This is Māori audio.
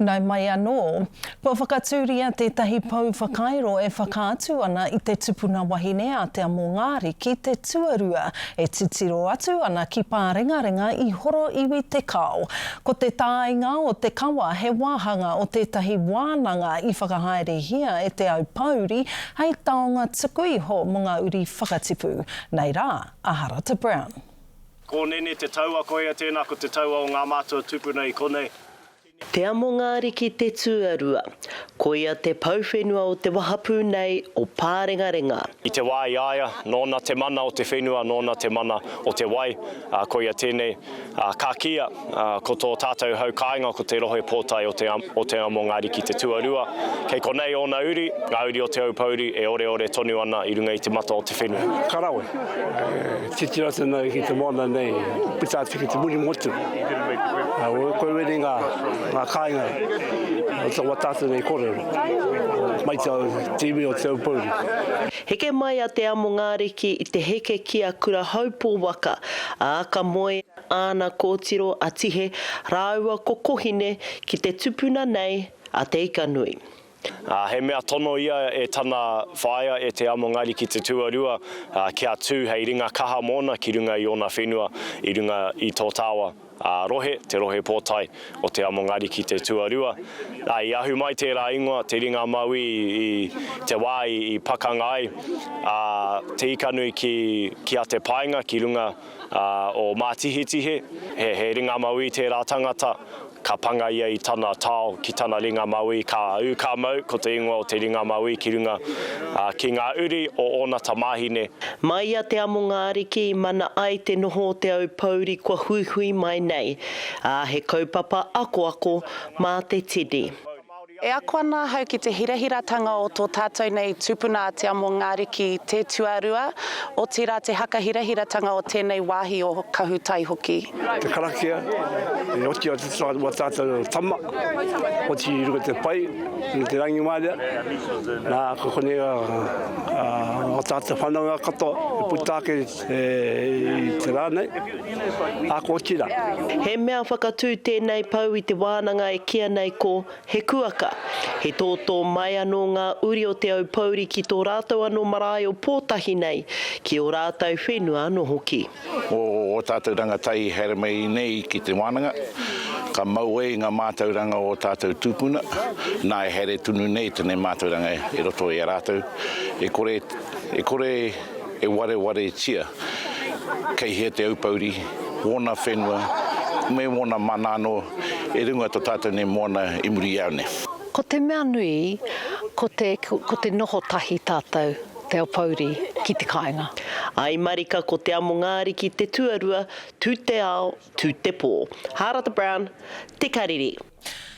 Nau mai anō, kua whakatūria tētahi pou whakairo e whakaatu ana I te tupuna wahine a Te Amongaariki Te Tuarua e titiro atu ana ki Pārengarenga I Horoiwi te kao. Ko te tāinga o te kawa he wāhanga o tētahi wānanga I whakahaere hia e Te Aupōuri hei taonga tuku iho mō ngā uri whakatipu. Nei rā, a Harata Brown. Ko nene te taua koea tēnā ko te taua o ngā mātua tupuna I konei. Te Amongaariki Te Tuarua, koia te pouwhenua o te wahapū nei o Pārengarenga. I te wā I aia, nōna te mana o te whenua, nōna te mana o te wai, koia tēnei ka kia, ko tō tātou hau kāinga ko te rohe pōtai o te Amongaariki Te Tuarua. Kei konei ona uri, ngā uri o Te Aupōuri e ore tonu ana I runga I te mata o te whenua. Karawe, titira tēnā ki te moana nei, pita te ki te muri motu. Koe were ngā kāinga, o te watata nei kōrero, mai te iwi o Te Aupōuri. Heke mai a Te Amongaariki I te heke kia kura haupō waka, a aka moe ana kōtiro a tihe, rāua kokohine ki te tupuna nei a te ikanui. He mea tono ia e tana whaia e Te Amongaariki Te Tuarua kia tū hei ringa kaha mōna ki runga I ona whenua I runga I tō tāua. Rohe, te rohe pōtai o Te Amongaariki Te Tuarua. I ahu mai tērā ingoa, te ringa maui I te wā I pakanga ai. Te ikanui ki a te painga ki runga o mātihitihe. He ringa maui tērā tangata. Ka panga ia I tana tāo ki tana ringa maui, ka au ka mau ko te ingoa o te ringa maui ki runga ki ngā uri o ona tamahine. Mai a Te Amongaariki I mana ai te noho o Te Aupōuri kua hui mai nei, he kaupapa ako mā te tiri. E ako ana hau ki te hirahiratanga o tō tātou nei tupuna Te Amongaariki Te Tuarua, o tira te haka hirahiratanga o tēnei wāhi o kahutai hoki. Te karakia, e oti o te tātou tama, oti I runga te pai, I te rangi mālia, nā kokonea o tātou whanau katoa, e putake I te rānei, ako otira. He mea whakatū tēnei pau I te wānanga e kia nei ko he kuaka. He tōtō mai anō ngā uri o Te Aupōuri ki tō rātou anō marae o pōtahi nei, ki o rātou whenua anō hoki. O tātou rangatai here mai nei ki te wānanga, ka mau e ngā mātauranga o tātou tūpuna, nā e here tunu nei tēnei mātauranga e roto I a rātou. E kore e ware tia, kei hea Te Aupōuri, wōna whenua, me wōna manano, e runga tō tātou nei moana I muri au ne. Ko te mea nui, ko te noho tahi tātou, Te Aupōuri, ki te kāinga. Ai marika ko Te Amongaariki Te Tuarua, tū te ao, tū te pō. Harata Brown, Te Karere.